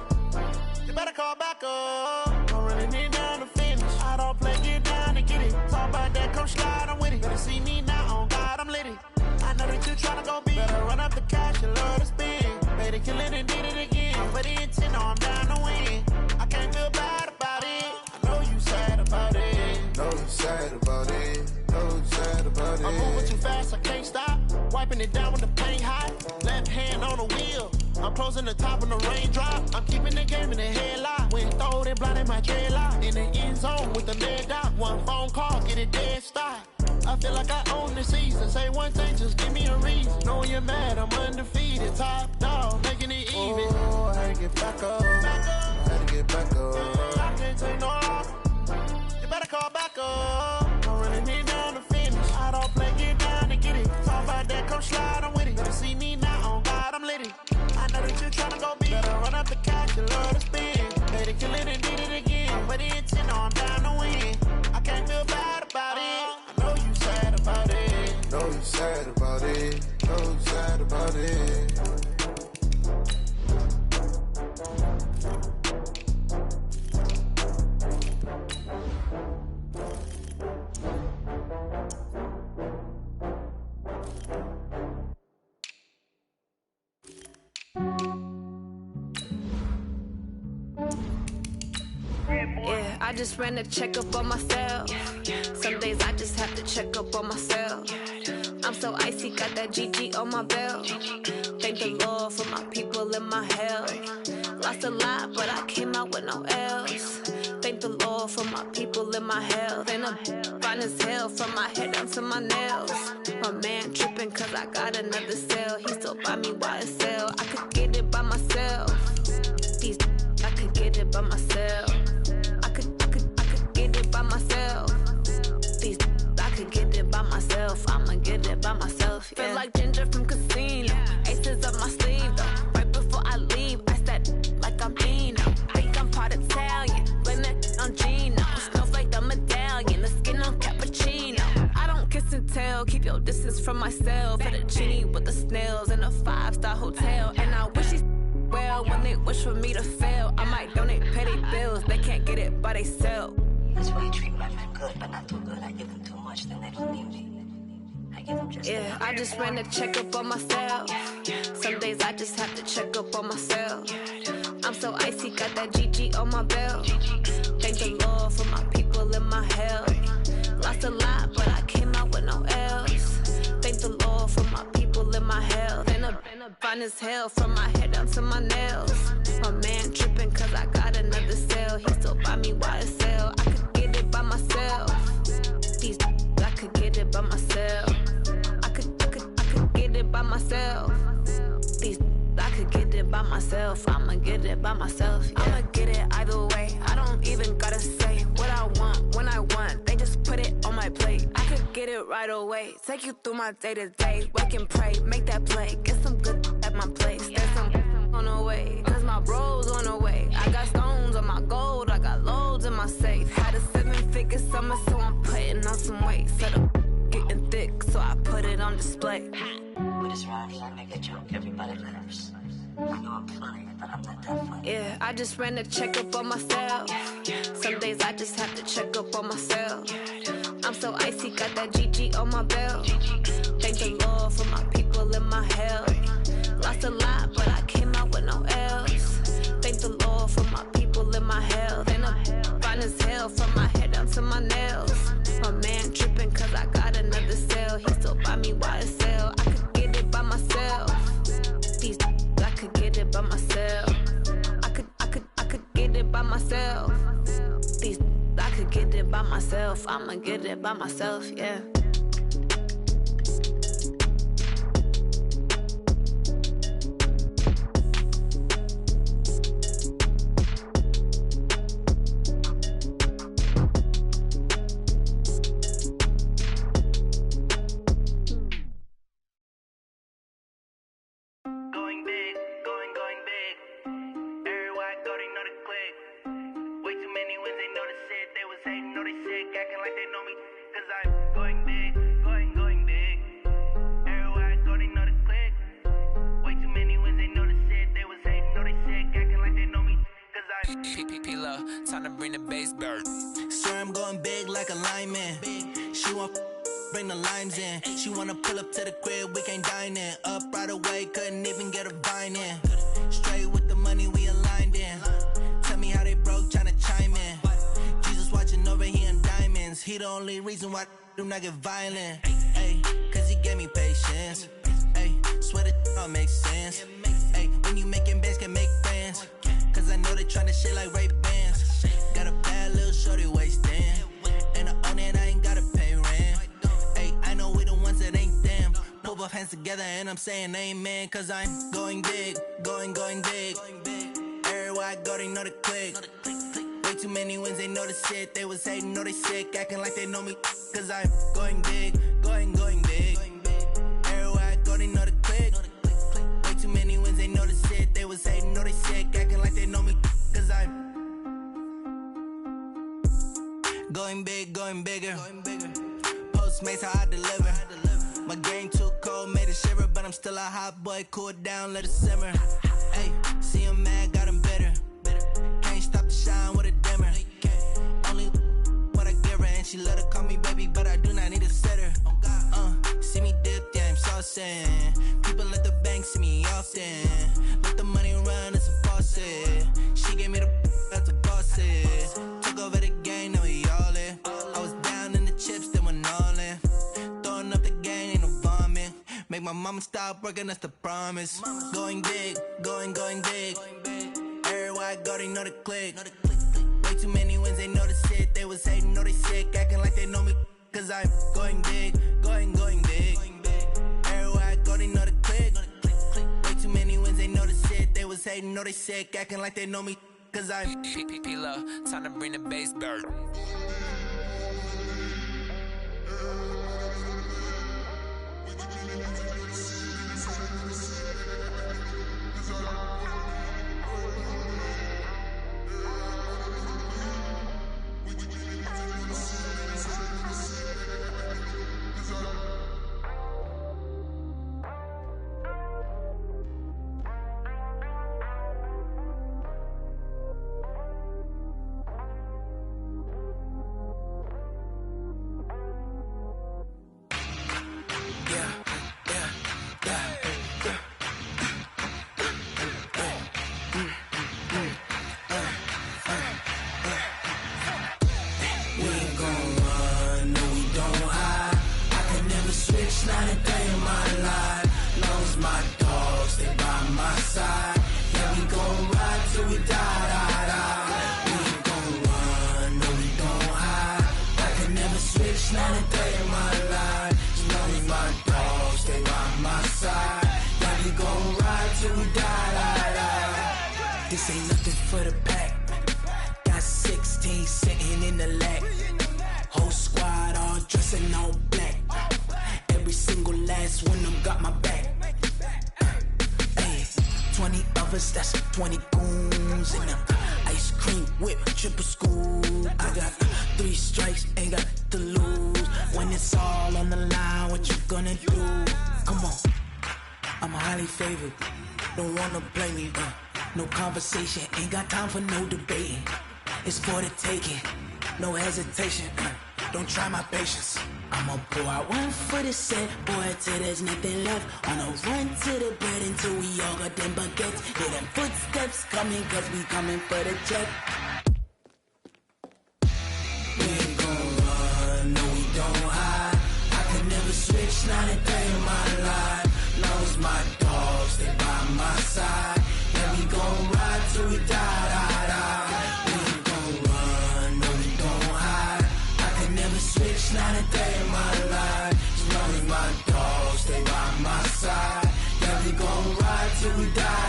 You better call back up. I'm running it down to finish. I don't play, get down and get it. Talk about that, come slide, I'm with it. Better see me now, on God, I'm litty. I know that you tryna go big. Better run up the cash, you love to spend. Better kill it and did it again. But the intent, no, I'm down to win. I can't feel bad about it. I know you sad about it. Know you sad about it. Know you sad about it. I'm moving too fast, I can't stop. Wiping it down with the paint hot. Left hand on the wheel. I'm closing the top on the raindrop. I'm keeping the game in the headlock. When throwed and blinded my dreadlock. In the end zone with the lead dot. One phone call, get it dead stop. I feel like I own the season. Say one thing, just give me a reason. Knowing you're mad, I'm undefeated. Top dog, making it even. Oh, I had to get back up. I had to get back up. I can't take no off. You better call back up. I'm running it down to finish. I don't play, get down and get it. Talk about that, come slide, I'm with it. Better see me now, on God, I'm litty. you love to spin. Made it, kill it, and did it again. But the intent, no, I'm down to win. I can't feel bad about it. I know you sad about it. Know you sad about it. Know you sad about it. Yeah, I just ran a checkup on myself. Some days I just have to check up on myself. I'm so icy, got that GG on my belt. Thank the Lord for my people and my health. Lost a lot, but I came out with no L's. Thank the Lord for my people and my health. And I'm fine as hell from my head down to my nails. My man tripping cause I got another cell. He still buy me YSL. I could get it by myself. These I could get it by myself. I could get it by myself. These I could get it by myself. I'ma get it by myself. Yeah. Feel like Ginger from Casino. Aces up my sleeve though. Right before I leave, I said like I'm Dino. Think I'm part Italian. Blame it on Gino. Snowflake the medallion. The skin on cappuccino. I don't kiss and tell. Keep your distance from myself. Put a genie with the snails in a 5-star hotel. And I wish he's well when they wish for me to fail. I might donate petty bills. They can't get it by they sell. That's why you treat my friend good, but not too good. I give them too much, then they don't need me. I give them just yeah, I just ran a checkup on myself. Some days I just have to check up on myself. I'm so icy, got that GG on my belt. Thank the Lord for my people and my health. Lost a lot, but I came out with no L's. Thank the Lord for my people and my health. And I'm fine as hell from my head down to my nails. My man tripping cause I got another cell. He still buy me YSL. I could get it by myself. These I could get it by myself. I could get it by myself. These I could get it by myself. I'ma get it by myself. Yeah. I'ma get it either way. I don't even gotta say what I want when I want. They just put it on my plate. I could get it right away. Take you through my day to day. Wake and pray, make that play. Get some good at my place. There's some on the way, cause my bro's on the way. I got stones on my gold. I got loads in my safe. Had a 7-figure summer, so I'm putting on some weight. Set up getting thick, so I put it on display. With this round here, I make a joke, everybody laughs. I know I'm funny, but I'm not that funny. Yeah, I just ran a checkup on myself. Some days I just have to check up on myself. I'm so icy, got that GG on my belt. Thank the Lord for my people and my health. Lost a lot, but I came out with no L's. Thank the Lord for my people and my health. And I'm fine as hell from my head down to my nails. My man tripping cause I got another cell. He still buy me YSL. I could get it by myself. These I could get it by myself. I could get it by myself. These I could get it by myself. I'ma get it by myself, yeah. Time to bring the bass back. Swear I'm going big like a lineman. She want bring the limes in. She wanna pull up to the crib, we can't dine in. Up right away, couldn't even get a vine in. Straight with the money we aligned in. Tell me how they broke, tryna chime in. Jesus watching over here in diamonds. He the only reason why I do not get violent. Ay, cause he gave me patience. Ay, swear that all makes sense. Ay, when you making bands can make friends. Cause I know they tryna shit like Ray-Bans. Got a bad little shorty wasting. And I own it, I ain't gotta pay rent. Ay, I know we the ones that ain't them. Pull both hands together and I'm saying amen. Cause I'm going big, going big. Everywhere I go, they know the click. Way too many wins, they know the shit. They was hating, know they sick, acting like they know me. Cause I'm going big, going big. Everywhere I go, they know the click. Way too many wins, they know the shit. They was hating, know they sick, acting like they know me. going big, going bigger. Postmates, how I deliver. My game too cold, made it shiver, but I'm still a hot boy. Cool down, let it simmer. Hey, see him mad, got him bitter. Can't stop the shine with a dimmer. Only what I give her, and she let her call me baby, but I do not need a sitter. See me dip, yeah, I'm saucing. People at the bank see me often. Let the money run, it's a faucet. She gave me the that's a boss it. Took over the game, now we all in. I was down in the chips, then went all in. Throwing up the game, ain't no vomit. Make my mama stop working, that's the promise. Going big, going big. Everywhere I go, they know the click. Way too many wins, they know the shit. They was hating, know they sick, acting like they know me. Cause I'm going big, going big. Everywhere I go, they know the click. Way too many wins, they know the shit. They was hating, know they sick, acting like they know me. Cause I'm P-P-P-Love, time to bring the bass bird. This ain't nothing for the pack. Got 16 sitting in the lag. Whole squad all dressing all black. Every single last one of them got my back. Hey, 20 of us, that's 20 goons in them. Ice cream whip, triple scoop. I got 3 strikes, ain't got to lose. When it's all on the line, what you gonna do? Come on, I'm highly favored. Don't wanna blame me, no conversation, ain't got time for no debating. It's for the taking, no hesitation. Don't try my patience. I'ma pour out one for the set, boy, till there's nothing left. On a run to the bread until we all got them baguettes. Hear them footsteps coming, cause we coming for the check. We ain't gon' run, no we don't hide. I could never switch, not a day in my life. Long as my dogs, stay by my side. Yeah, we gon' ride till we die. We ain't gon' run, no we don't hide. I could never switch, not a day in my life. As long as my dogs stay by my side. Yeah, we gon' ride till we die.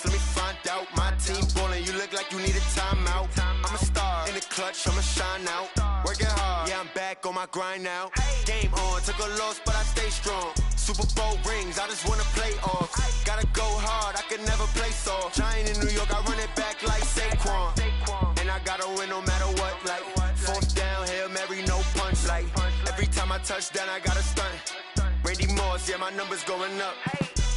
Let me find out. My team ballin', you look like you need a timeout. I'm a star in the clutch, I'ma shine out. Working hard, yeah, I'm back on my grind now. Game on, took a loss, but I stay strong. Super Bowl rings, I just wanna play off. Gotta go hard, I can never play soft. Giant in New York, I run it back like Saquon. And I gotta win no matter what, like fourth down, Hail Mary, no punch. Like every time I touch down, I gotta stunt. Randy Moss, yeah, my numbers going up.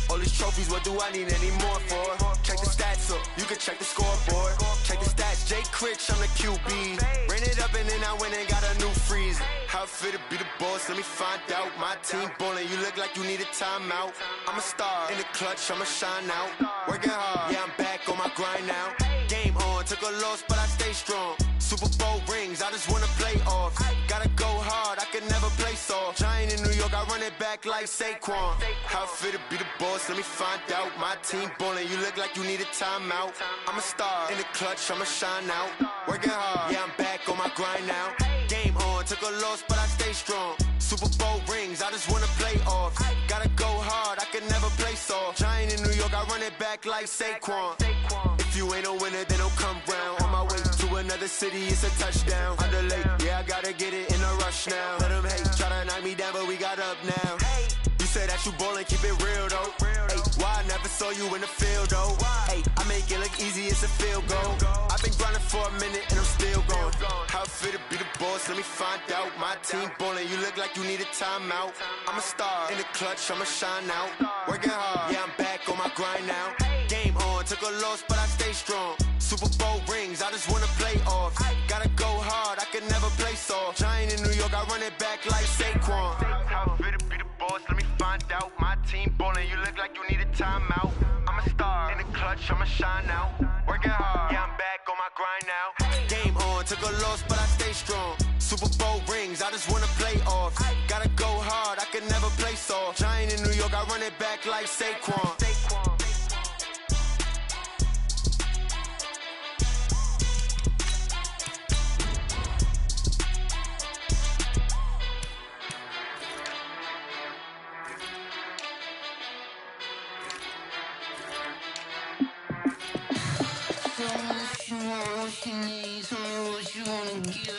All these trophies, what do I need any more for? Check the stats up, you can check the scoreboard. Check the stats, Jay Critch, I'm the QB. Ran it up and then I went and got a new freeze. How it fit to be the boss, let me find out. My team ballin', you look like you need a timeout. I'm a star in the clutch, I'ma shine out. Working hard, yeah, I'm back on my grind now. Game on, took a loss, but I stay strong. Super Bowl rings, I just wanna play off. Gotta go hard, I can never play soft. Giant in New York, I run it back like Saquon. How it fit to be the boss, let me find out. My team ballin', you look like you need a timeout. I'm a star in the clutch, I'ma shine out. Working hard, yeah, I'm back on my grind now. Game on, took a loss, but I stay strong. Super Bowl rings, I just wanna play off. Gotta go hard, I can never play soft. Giant in New York, I run it back like Saquon. If If you ain't a winner, then don't come round. On my way to another city, it's a touchdown. Under late, yeah, I gotta get it in a rush now. Let them hate, try to knock me down, but we got up now. You say that you ballin', keep it real though. Hey, why I never saw you in the field though? Hey, I make it look easy, it's a field goal. I've been grinding for a minute and I'm still going. How it feel to be the boss, let me find out. My team ballin', you look like you need a timeout. I'm a star in the clutch, I'ma shine out. Working hard, yeah, I'm back on my grind now. Game on, took a loss, but I stay strong. Super Bowl rings, I just wanna play off. Gotta go hard, I can never play soft. Giant in New York, I run it back like Saquon. How it feel to be the boss, let me find out. My team ballin', you look like you need a timeout. I'm a star in the clutch, I'ma shine out. Working hard, yeah, I'm back on my grind now. Game on, took a loss, but I stay strong. Super Bowl rings, I just wanna play off. Gotta go hard, I can never play soft. Giant in New York, I run it back like Saquon. What you need, tell me what you wanna give